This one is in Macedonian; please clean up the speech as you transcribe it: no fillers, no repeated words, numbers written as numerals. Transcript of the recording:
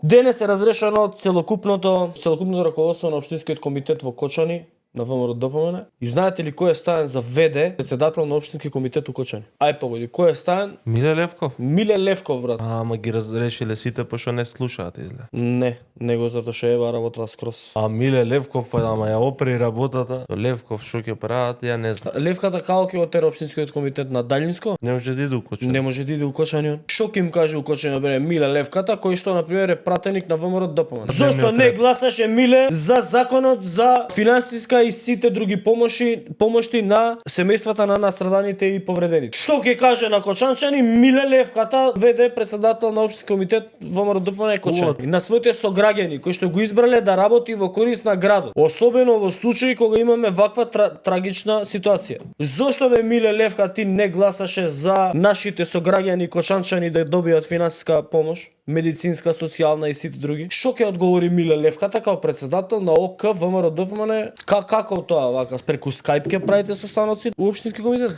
Денес е разрешено целокупното раководство на општинскиот комитет во Кочани на ВМРО ДПМН. И знаете ли кој е стаен за ВД, председател на општински комитет у Кочани? Ај погоди, кој е стаен? Миле Левков? Миле Левков, брат. Ама ги разрешиле сите пошто не слушаат изгледа. Не, него затоа што ева работата скроз. А Миле Левков па ама ја опри работата. Левков што ќе прават, ја не знам. Левката како ќе отера општинскиот комитет на Далинско? Не може да иде у Кочани. Не може да иде у Кочани он. Што ќе им каже у Кочани бре Миле Левката, кој што на пример е пратеник на ВМРО ДПМН? Зошто не гласаше Миле за законот за финансиска и сите други помошти на семејствата на настраданите и повредените? Што ќе каже на кочанчани Миле Левката, ВД председател на општински комитет ВМРО ДПМН Кочани, на своите сограѓани кои што го избрале да работи во корист на градот, особено во случаи кога имаме ваква трагична ситуација? Зошто бе Миле Левка ти не гласаше за нашите сограѓани кочанчани да добијат финансиска помош, медицинска, социјална и сите други? Што ќе одговори Миле Левката како председател на ОК ВМРО ДПМН? Како тоа вака преку Skype ќе правите состаноци у општински комитет?